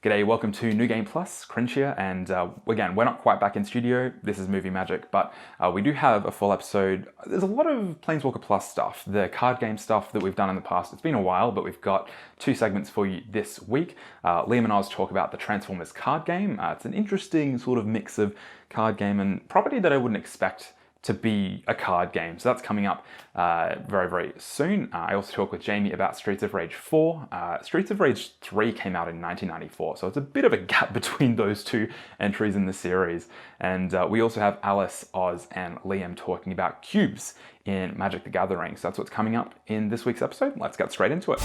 G'day, welcome to New Game Plus, Cringe here, and again, we're not quite back in studio, this is Movie Magic, but we do have a full episode. There's a lot of Planeswalker Plus stuff, the card game stuff that we've done in the past. It's been a while, but we've got 2 segments for you this week. Liam and Oz talk about the Transformers card game. It's an interesting sort of mix of card game and property that I wouldn't expect to be a card game. So that's coming up very, very soon. I also talk with Jamie about Streets of Rage 4. Streets of Rage 3 came out in 1994, so it's a bit of a gap between those 2 entries in the series. And we also have Alice, Oz, and Liam talking about cubes in Magic the Gathering. So that's what's coming up in this week's episode. Let's get straight into it.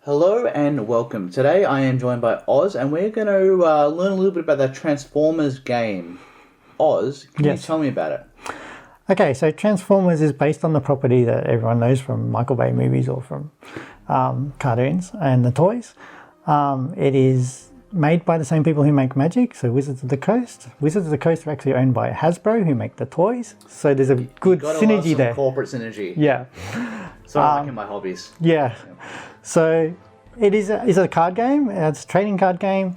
Hello and welcome. Today I am joined by Oz and we're going to learn a little bit about the Transformers game. Oz, can you tell me about it? Okay, so Transformers is based on the property that everyone knows from Michael Bay movies or from cartoons and the toys. It is made by the same people who make Magic, so Wizards of the Coast. Wizards of the Coast are actually owned by Hasbro, who make the toys. So there's a good synergy there. Corporate synergy. Yeah. So I'm liking my hobbies. Yeah. So it is a card game. It's a trading card game,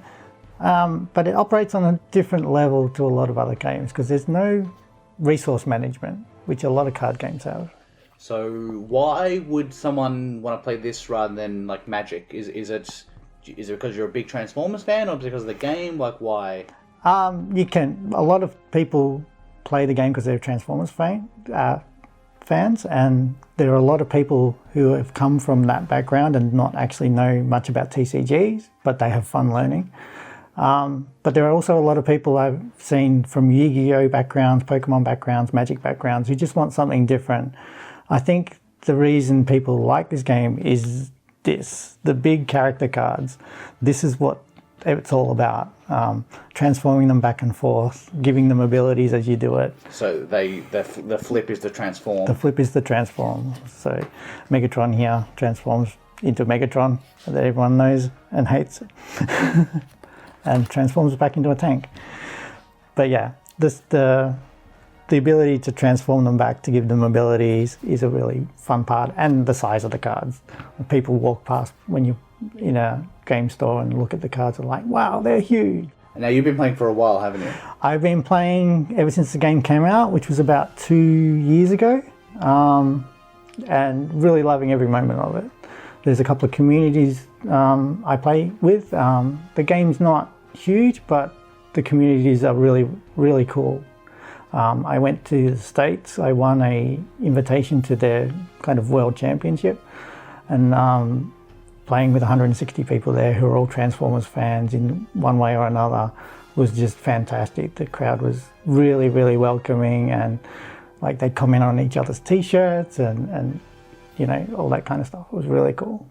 but it operates on a different level to a lot of other games because there's no resource management, which a lot of card games have. So why would someone want to play this rather than like Magic? Is it because you're a big Transformers fan, or because of the game? Like why? You can. A lot of people play the game because they're Transformers fans, and there are a lot of people who have come from that background and not actually know much about TCGs, but they have fun learning. But there are also a lot of people I've seen from Yu-Gi-Oh backgrounds, Pokemon backgrounds, Magic backgrounds, who just want something different. I think the reason people like this game is the big character cards. This is what it's all about. Transforming them back and forth, giving them abilities as you do it. So the flip is the transform. The flip is the transform. So Megatron here transforms into Megatron that everyone knows and hates, and transforms back into a tank. But yeah, the ability to transform them back to give them abilities is a really fun part, and the size of the cards. When people walk past when you're in a game store and look at the cards and like, wow, they're huge. Now you've been playing for a while, haven't you? I've been playing ever since the game came out, which was about 2 years ago, and really loving every moment of it. There's a couple of communities I play with. The game's not huge, but the communities are really, really cool. I went to the States. I won an invitation to their kind of world championship, and playing with 160 people there who are all Transformers fans in one way or another was just fantastic. The crowd was really, really welcoming, and like they'd comment on each other's t-shirts and you know, all that kind of stuff. It was really cool.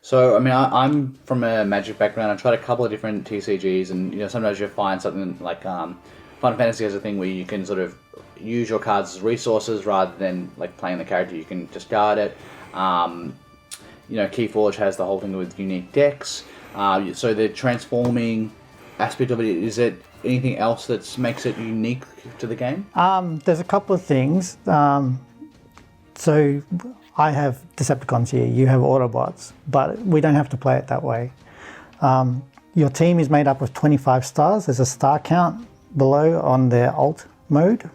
So, I mean, I'm from a Magic background. I tried a couple of different TCGs, and you know, sometimes you find something like Final Fantasy has a thing where you can sort of use your cards as resources rather than like playing the character. You can discard it. You know, Keyforge has the whole thing with unique decks. So the transforming aspect of it, is it anything else that makes it unique to the game? There's a couple of things. So I have Decepticons here, you have Autobots, but we don't have to play it that way. Your team is made up of 25 stars. There's a star count below on their alt mode.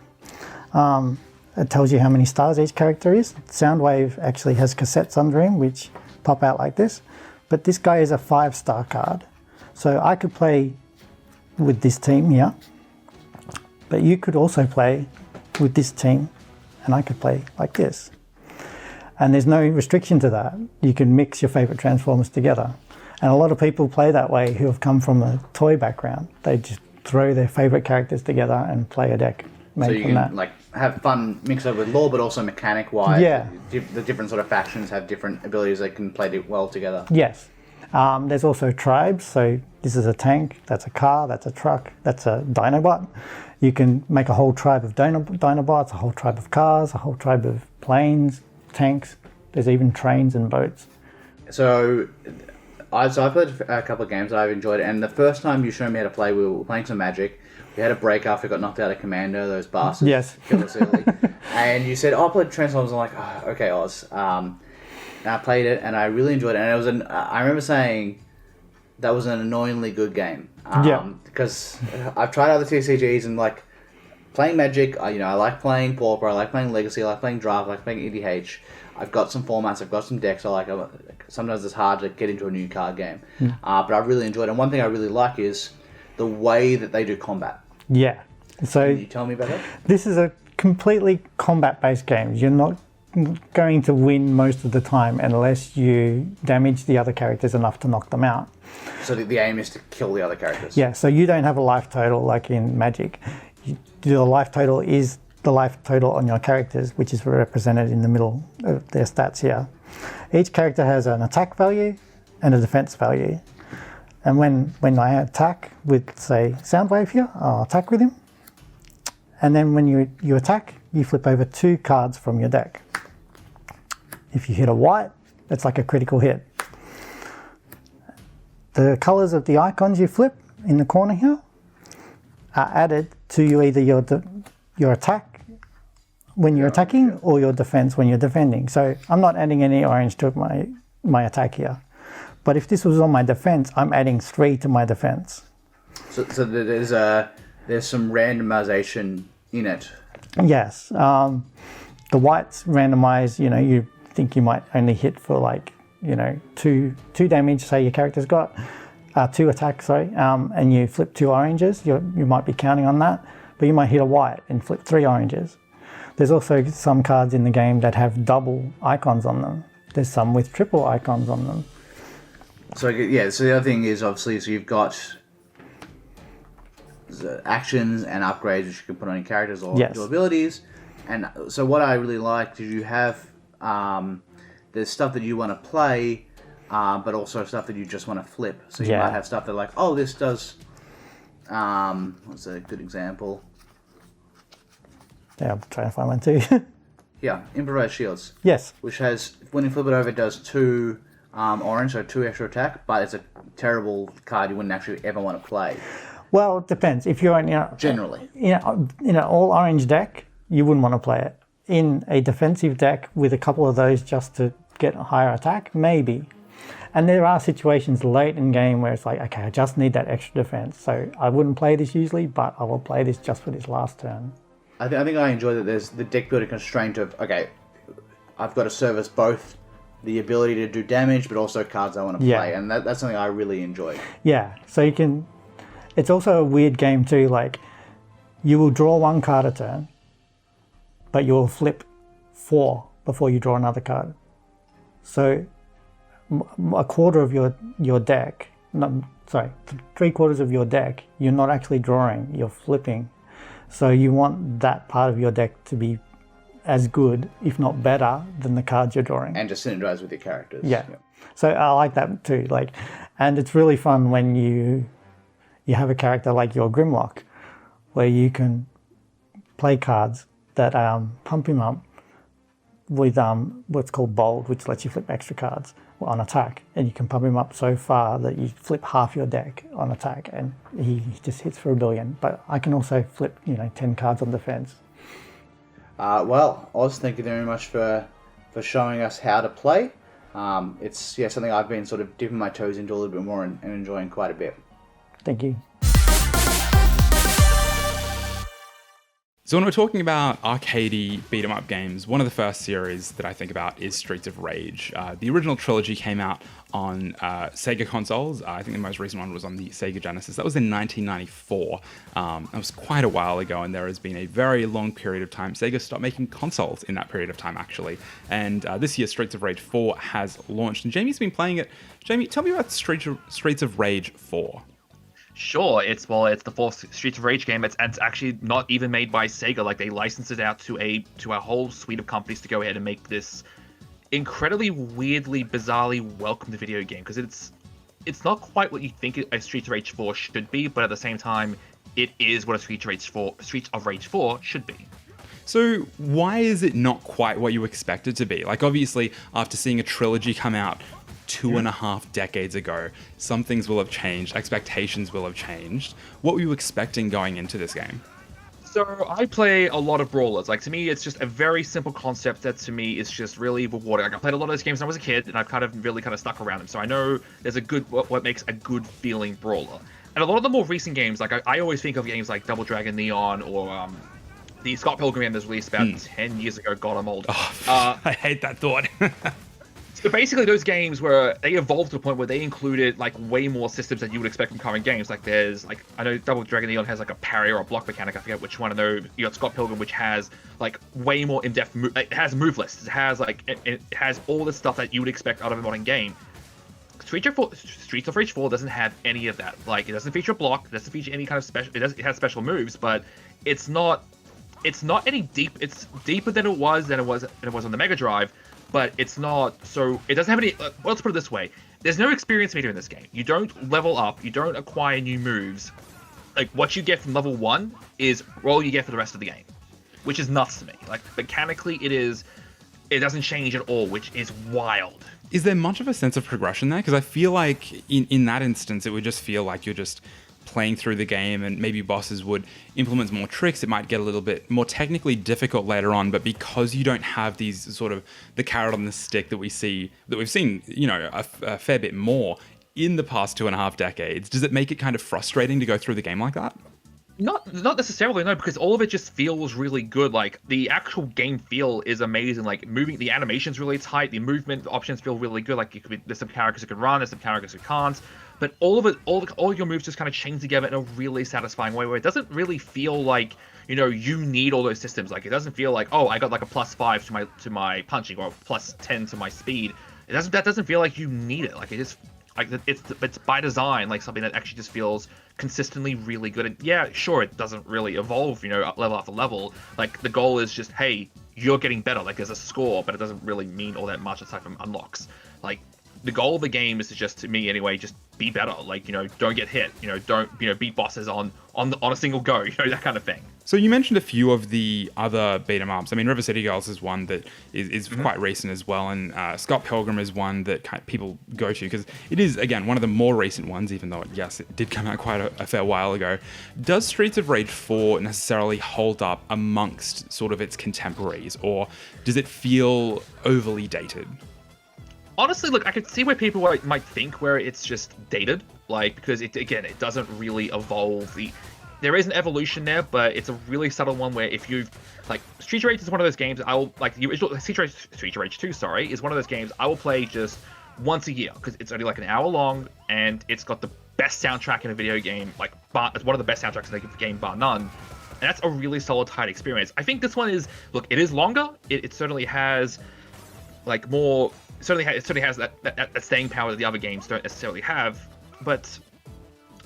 It tells you how many stars each character is. Soundwave actually has cassettes under him, which pop out like this. But this guy is a 5-star card. So I could play with this team here, but you could also play with this team, and I could play like this. And there's no restriction to that. You can mix your favorite Transformers together. And a lot of people play that way who have come from a toy background. They just throw their favorite characters together and play a deck made so you from can that. Like have fun, mix it with lore, but also mechanic wise. Yeah. The different sort of factions have different abilities that can play well together. Yes. There's also tribes. So this is a tank, that's a car, that's a truck, that's a Dinobot. You can make a whole tribe of Dinobots, a whole tribe of cars, a whole tribe of planes, tanks. There's even trains and boats. So I've played a couple of games that I've enjoyed, and the first time you showed me how to play, we were playing some Magic. We had a break after we got knocked out of Commando, those bastards. Yes. Killed us early. And you said, I'll play Transformers. I'm like, oh, okay, Oz. and I played it, and I really enjoyed it. And it was I remember saying that was an annoyingly good game. Because I've tried other TCGs and like playing Magic. I like playing Pauper. I like playing Legacy. I like playing Draft. I like playing EDH. I've got some formats. I've got some decks. Sometimes it's hard to get into a new card game, but I really enjoyed it. And one thing I really like is the way that they do combat. Yeah. So Can you tell me about that? this is a completely combat-based game. You're not going to win most of the time unless you damage the other characters enough to knock them out. So the aim is to kill the other characters. Yeah, so you don't have a life total like in Magic. Your life total is the life total on your characters, which is represented in the middle of their stats here. Each character has an attack value and a defense value. And when I attack with, say, Soundwave here, I'll attack with him. And then when you attack, you flip over 2 cards from your deck. If you hit a white, it's like a critical hit. The colors of the icons you flip in the corner here are added to either your attack when you're attacking or your defense when you're defending. So I'm not adding any orange to my attack here. But if this was on my defense, I'm adding 3 to my defense. So there's some randomization in it. Yes. The whites randomize, you think you might only hit for like, 2 damage, say your character's got 2 attacks, and you flip 2 oranges. You might be counting on that, but you might hit a white and flip 3 oranges. There's also some cards in the game that have double icons on them. There's some with triple icons on them. So so the other thing is obviously, so you've got the actions and upgrades which you can put on your characters or your abilities. And so what I really liked is you have there's stuff that you want to play, but also stuff that you just want to flip. So you might have stuff that like, oh, this does. What's a good example? Yeah, I'm trying to find one too. Yeah, improvised shields. Yes. Which has, when you flip it over, it does 2 orange, so 2 extra attack, but it's a terrible card you wouldn't actually ever want to play. Well, it depends. If you're in generally in an all orange deck, you wouldn't want to play it. In a defensive deck with a couple of those just to get a higher attack, maybe. And there are situations late in game where it's like, okay, I just need that extra defense. So I wouldn't play this usually, but I will play this just for this last turn. I think I enjoy that there's the deck building constraint of, okay, I've got to service both the ability to do damage, but also cards I want to play. And that's something I really enjoy. Yeah, so you can... It's also a weird game too, like, you will draw 1 card a turn, but you will flip 4 before you draw another card. So a quarter of your deck, three quarters of your deck, you're not actually drawing, you're flipping. So you want that part of your deck to be as good, if not better, than the cards you're drawing. And to synergize with your characters. Yeah. So I like that too. And it's really fun when you have a character like your Grimlock, where you can play cards that pump him up with what's called bold, which lets you flip extra cards on attack, and you can pump him up so far that you flip half your deck on attack, and he just hits for 1 billion. But I can also flip 10 cards on defense. Well, Oz, thank you very much for showing us how to play. It's something I've been sort of dipping my toes into a little bit more and enjoying quite a bit. Thank you. So when we're talking about arcadey beat-em-up games, one of the first series that I think about is Streets of Rage. The original trilogy came out on Sega consoles. I think the most recent one was on the Sega Genesis. That was in 1994. That was quite a while ago, and there has been a very long period of time. Sega stopped making consoles in that period of time, actually. And this year, Streets of Rage 4 has launched, and Jamie's been playing it. Jamie, tell me about Streets of Rage 4. Sure, it's the fourth Streets of Rage game. It's actually not even made by Sega. Like, they licensed it out to a whole suite of companies to go ahead and make this incredibly weirdly, bizarrely welcomed video game, because it's not quite what you think a Streets of Rage 4 should be, but at the same time, it is what a Streets of Rage 4 should be. So why is it not quite what you expect it to be? Like, obviously, after seeing a trilogy come out 2.5 decades ago, some things will have changed, expectations will have changed. What were you expecting going into this game? So I play a lot of brawlers. Like to me, it's just a very simple concept that to me is just really rewarding. Like I played a lot of those games when I was a kid, and I've kind of really kind of stuck around them. So I know there's a good what makes a good feeling brawler. And a lot of the more recent games, like I always think of games like Double Dragon Neon or the Scott Pilgrim game that was released about 10 years ago. God, I'm old. I hate that thought. So basically, those games where they evolved to the point where they included like way more systems than you would expect from current games. Like there's like I know Double Dragon Neon has like a parry or a block mechanic. I forget which one. I know you got Scott Pilgrim, which has like way more in-depth. It has move lists. It has like it has all the stuff that you would expect out of a modern game. Streets of Rage 4 doesn't have any of that. Like it doesn't feature a block. It doesn't feature any kind of special. It has special moves, but it's not any deep. It's deeper than it was on the Mega Drive. But it's not, so it doesn't have any, well, let's put it this way. There's no experience meter in this game. You don't level up, you don't acquire new moves. Like, what you get from level 1 is all you get for the rest of the game. Which is nuts to me. Like, mechanically, it doesn't change at all, which is wild. Is there much of a sense of progression there? Because I feel like in that instance, it would just feel like you're just playing through the game, and maybe bosses would implement more tricks. It might get a little bit more technically difficult later on, but because you don't have these sort of the carrot on the stick that we've seen, a fair bit more in the past 2.5 decades, does it make it kind of frustrating to go through the game like that? Not necessarily, no, because all of it just feels really good. Like the actual game feel is amazing. Like moving, the animation's really tight. The movement options feel really good. Like there's some characters who can run, there's some characters who can't. But all of it, all your moves just kind of chain together in a really satisfying way, where it doesn't really feel like you need all those systems. Like it doesn't feel like, oh, I got like a +5 to my punching or a +10 to my speed. That doesn't feel like you need it. Like it just like it's by design, like something that actually just feels consistently really good. And yeah, sure, it doesn't really evolve, level after level. Like the goal is just, hey, you're getting better. Like there's a score, but it doesn't really mean all that much aside from unlocks. Like the goal of the game is to just, to me anyway, just be better. Like, don't get hit. Don't, beat bosses on a single go. That kind of thing. So you mentioned a few of the other beat 'em ups. I mean, River City Girls is one that is quite recent as well, and Scott Pilgrim is one that people go to because it is, again, one of the more recent ones, even though, yes, it did come out quite a fair while ago. Does Streets of Rage 4 necessarily hold up amongst sort of its contemporaries, or does it feel overly dated? Honestly, look, I could see where people might think where it's just dated, like, because it doesn't really evolve. There is an evolution there, but it's a really subtle one where if you like Street Rage is one of those games I'll like the original Street Rage 2, is one of those games I will play just once a year because it's only like an hour long and it's got the best soundtrack in a video game. Like, it's one of the best soundtracks in a game, bar none. And that's a really solid, tight experience. I think this one is, look, it is longer. It certainly has like more. It certainly has that staying power that the other games don't necessarily have, but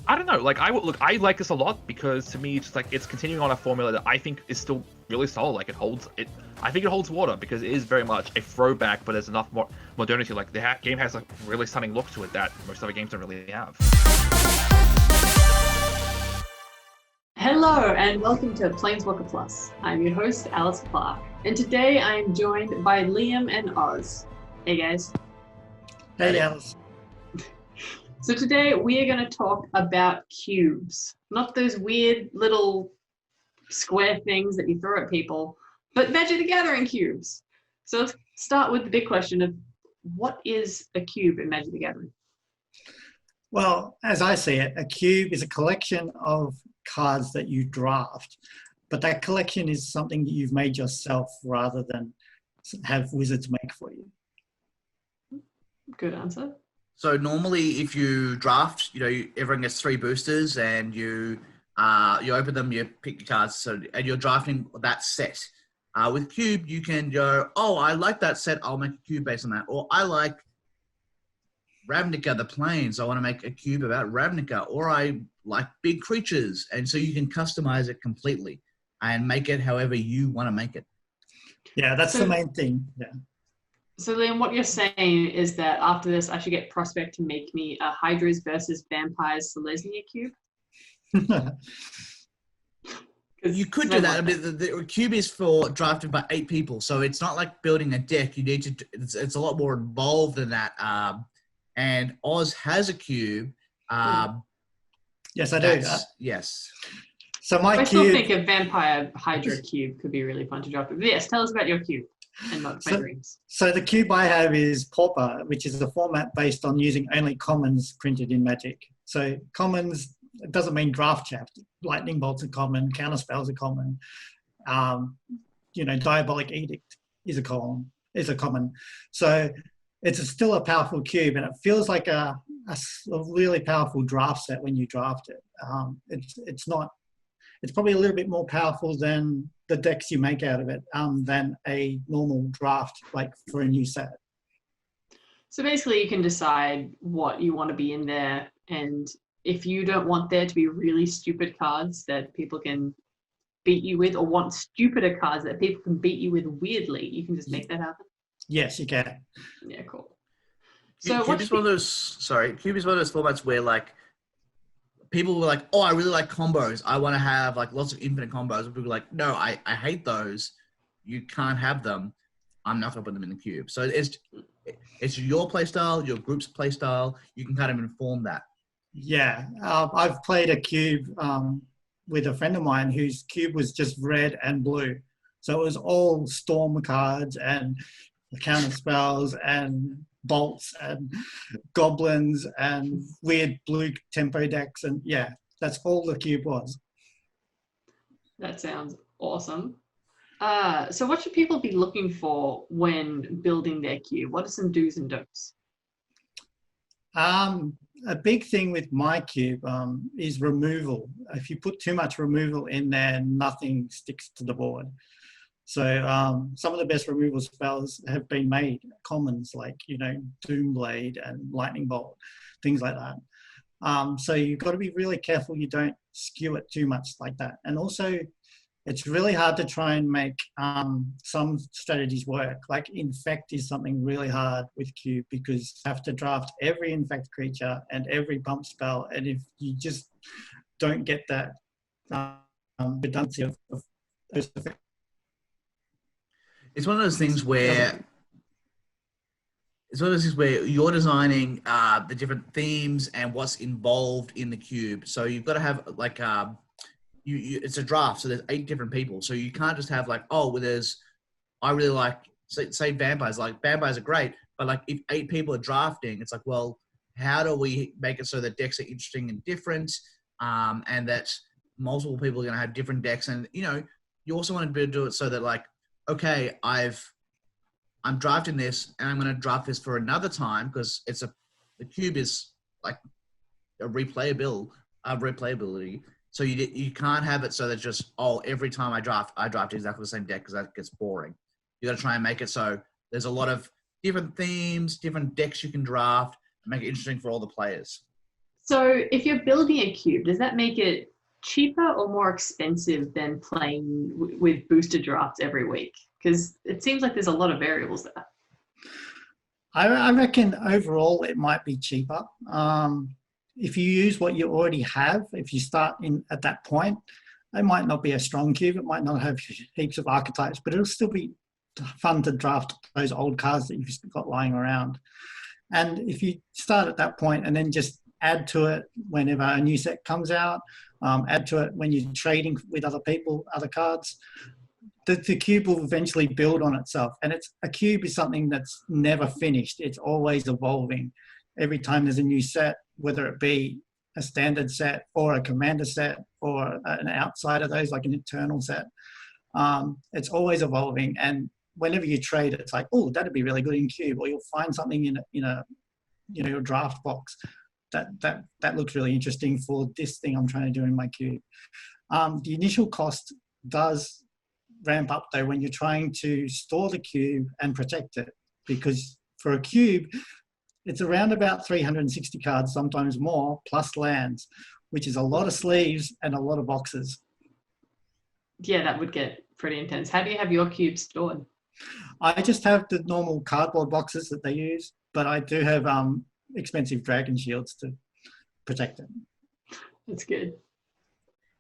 I don't know. Like I like this a lot because to me, it's just like it's continuing on a formula that I think is still really solid. Like I think it holds water because it is very much a throwback, but there's enough more modernity. Like the game has a really stunning look to it that most other games don't really have. Hello and welcome to Planeswalker Plus. I'm your host, Alice Clark, and today I am joined by Liam and Oz. Hey guys. Hey Alice. So today we are going to talk about cubes. Not those weird little square things that you throw at people, but Magic the Gathering cubes. So let's start with the big question of what is a cube in Magic the Gathering? Well, as I see it, a cube is a collection of cards that you draft, but that collection is something that you've made yourself rather than have wizards make for you. Good answer. So normally, if you draft, everyone gets 3 boosters, and you open them, you pick your cards, and you're drafting that set. With Cube, you can go, oh, I like that set, I'll make a cube based on that, or I like Ravnica, the Plains, I want to make a cube about Ravnica, or I like big creatures, and so you can customize it completely and make it however you want to make it. Yeah, that's the main thing. Yeah. So then what you're saying is that after this, I should get Prospect to make me a Hydras versus Vampires Selesnya cube? You could do that. I mean, the cube is drafted by 8 people, so it's not like building a deck. You need to. It's a lot more involved than that. And Oz has a cube. Yes, I do. Yes. So my I still cube. think a Vampire Hydra cube could be really fun to draft. But yes, tell us about your cube and not my dreams. So the cube I have is Pauper, which is a format based on using only commons printed in Magic. So commons, it doesn't mean draft chapter. Lightning bolts are common, counterspells are common. Diabolic edict is a common. So it's still a powerful cube, and it feels like a really powerful draft set when you draft it. It's probably a little bit more powerful than the decks you make out of it than a normal draft, like for a new set. So basically you can decide what you want to be in there, and if you don't want there to be really stupid cards that people can beat you with, or want stupider cards that people can beat you with weirdly, you can just make that happen. Yes, you can. Yeah, cool. So Cube is one of those formats where like people were like, oh, I really like combos. I want to have like lots of infinite combos. And people were like, no, I hate those. You can't have them. I'm not going to put them in the cube. So it's your play style, your group's play style. You can kind of inform that. Yeah, I've played a cube with a friend of mine whose cube was just red and blue. So it was all storm cards and counter spells and bolts and goblins and weird blue tempo decks, and yeah, that's all the cube was. That sounds awesome. So what should people be looking for when building their cube? What are some do's and don'ts? A big thing with my cube is removal. If you put too much removal in there, nothing sticks to the board. So some of the best removal spells have been made, commons like, Doomblade and Lightning Bolt, things like that. So you've got to be really careful you don't skew it too much like that. And also, it's really hard to try and make some strategies work. Like Infect is something really hard with Cube because you have to draft every Infect creature and every bump spell. And if you just don't get that redundancy of those effects. It's one of those things where you're designing the different themes and what's involved in the cube. So you've got to have like it's a draft, so there's 8 different people. So you can't just have like, I really like say vampires. Like vampires are great, but like if 8 people are drafting, it's like, well, how do we make it so that decks are interesting and different, and that multiple people are going to have different decks, and you also want to do it so that like, okay, I'm drafting this and I'm going to draft this for another time because the cube is like a replayability. So you can't have it so that just, every time I draft exactly the same deck because that gets boring. You got to try and make it so there's a lot of different themes, different decks you can draft, and make it interesting for all the players. So if you're building a cube, does that make it cheaper or more expensive than playing with booster drafts every week? Because it seems like there's a lot of variables there. I reckon overall it might be cheaper. If you use what you already have, if you start at that point, it might not be a strong cube. It might not have heaps of archetypes, but it'll still be fun to draft those old cards that you've got lying around. And if you start at that point and then just add to it whenever a new set comes out, add to it when you're trading with other people, other cards, the cube will eventually build on itself. And a cube is something that's never finished. It's always evolving. Every time there's a new set, whether it be a standard set or a commander set or an outside of those, like an internal set, it's always evolving. And whenever you trade, it's like, oh, that'd be really good in cube, or you'll find something in your draft box that looks really interesting for this thing I'm trying to do in my cube. The initial cost does ramp up though when you're trying to store the cube and protect it, because for a cube it's around about 360 cards, sometimes more, plus lands, which is a lot of sleeves and a lot of boxes. Yeah, that would get pretty intense. How do you have your cube stored? I just have the normal cardboard boxes that they use, but I do have expensive dragon shields to protect it. That's good.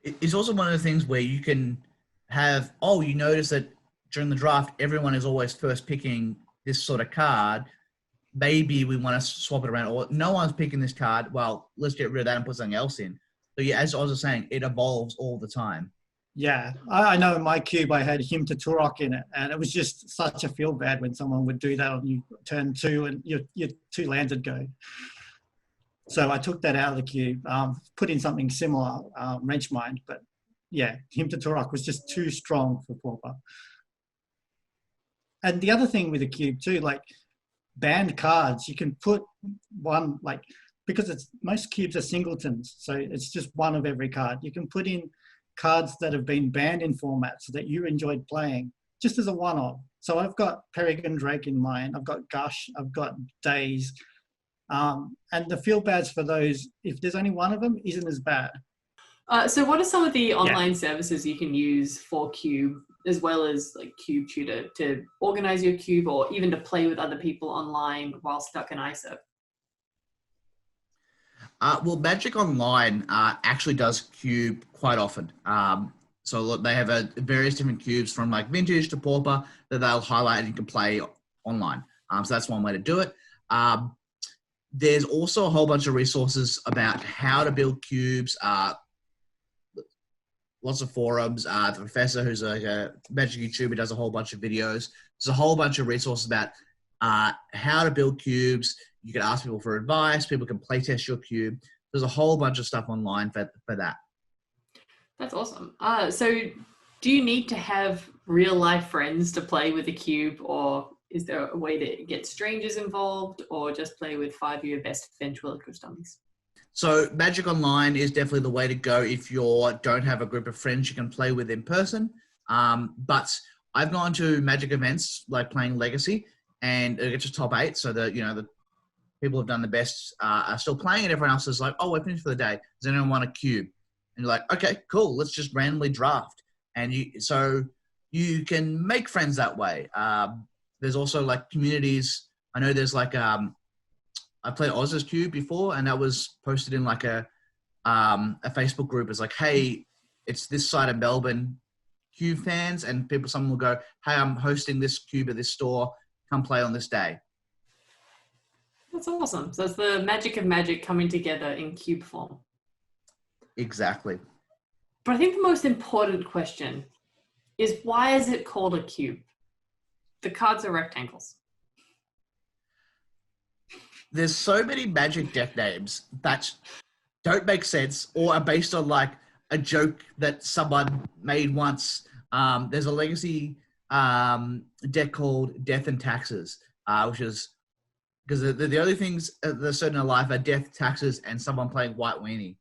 It's also one of the things where you can have, you notice that during the draft, everyone is always first picking this sort of card. Maybe we want to swap it around, or no one's picking this card. Well, let's get rid of that and put something else in. So yeah, as I was saying, it evolves all the time. Yeah, I know in my cube I had him to Turok in it, and it was just such a feel bad when someone would do that on you turn 2 and your 2 lands would go. So I took that out of the cube, put in something similar, Wrench Mind, but yeah, him to Turok was just too strong for Pauper. And the other thing with the cube too, like banned cards, you can put one, like, because most cubes are singletons, so it's just one of every card. You can put in cards that have been banned in formats that you enjoyed playing, just as a one-off. So I've got Peregrine Drake in mine, I've got Gush, I've got Daze, and the feel bads for those, if there's only one of them, isn't as bad. So what are some of the online services you can use for Cube, as well as like Cube Tutor, to organize your cube or even to play with other people online while stuck in ISO? Well, Magic Online actually does cube quite often. So look, they have various different cubes from like Vintage to Pauper that they'll highlight and you can play online. So that's one way to do it. There's also a whole bunch of resources about how to build cubes. Lots of forums. The professor, who's a Magic YouTuber, does a whole bunch of videos. There's a whole bunch of resources about how to build cubes. You can ask people for advice. People can playtest your cube. There's a whole bunch of stuff online for that. That's awesome. So do you need to have real life friends to play with a cube, or is there a way to get strangers involved, or just play with 5 of your best ventriloquist dummies? So Magic Online is definitely the way to go if you don't have a group of friends you can play with in person. But I've gone to Magic events like playing Legacy, and it gets to top 8. So the people who've done the best are still playing, and everyone else is like, "Oh, we're finished for the day. Does anyone want a cube?" And you're like, "Okay, cool. Let's just randomly draft." And so you can make friends that way. There's also like communities. I know there's like I played Oz's Cube before, and that was posted in like a Facebook group. It's like, "Hey, it's this side of Melbourne, Cube fans," and someone will go, "Hey, I'm hosting this cube at this store. Come play on this day." That's awesome. So it's the magic of Magic coming together in cube form. Exactly. But I think the most important question is, why is it called a cube? The cards are rectangles. There's so many Magic deck names that don't make sense or are based on like a joke that someone made once. There's a Legacy deck called Death and Taxes, which is because the only things that are certain in life are death, taxes, and someone playing White Weenie.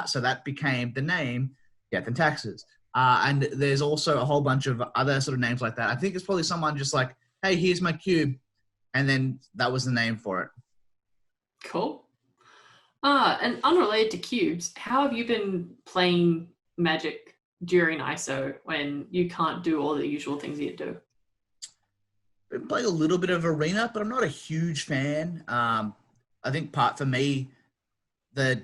So that became the name Death and Taxes. And there's also a whole bunch of other sort of names like that. I think it's probably someone just like, "Hey, here's my cube," and then that was the name for it. Cool. And unrelated to cubes, how have you been playing Magic during ISO when you can't do all the usual things you do? I've been playing a little bit of Arena, but I'm not a huge fan. I think part for me that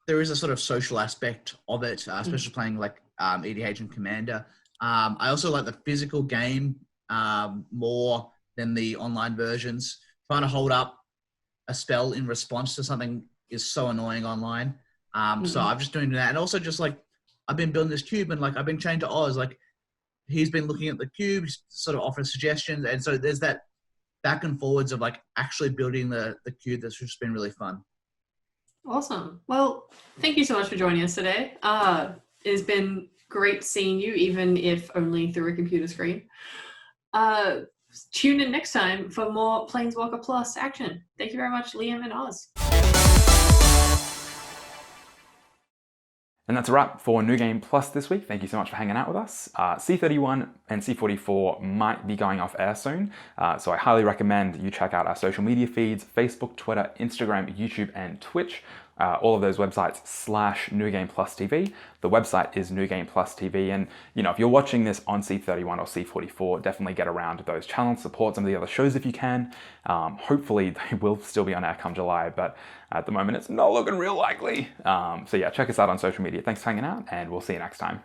there is a sort of social aspect of it, especially playing like EDH and Commander. I also like the physical game more than the online versions. Trying to hold up a spell in response to something is so annoying online. So I'm just doing that. And also just like, I've been building this cube and like, I've been chatting to Oz, like he's been looking at the cube, sort of offering suggestions. And so there's that back and forwards of like actually building the cube. That's just been really fun. Awesome. Well, thank you so much for joining us today. It's been great seeing you, even if only through a computer screen. Tune in next time for more Planeswalker Plus action. Thank you very much, Liam and Oz. And that's a wrap for New Game Plus this week. Thank you so much for hanging out with us. C31 and C44 might be going off air soon, so I highly recommend you check out our social media feeds: Facebook, Twitter, Instagram, YouTube, and Twitch. All of those websites / New Game Plus TV. The website is New Game Plus TV, and if you're watching this on C31 or C44, definitely get around to those channels, support some of the other shows if you can. Hopefully they will still be on air come July, but at the moment it's not looking real likely. So yeah, check us out on social media. Thanks for hanging out, and we'll see you next time.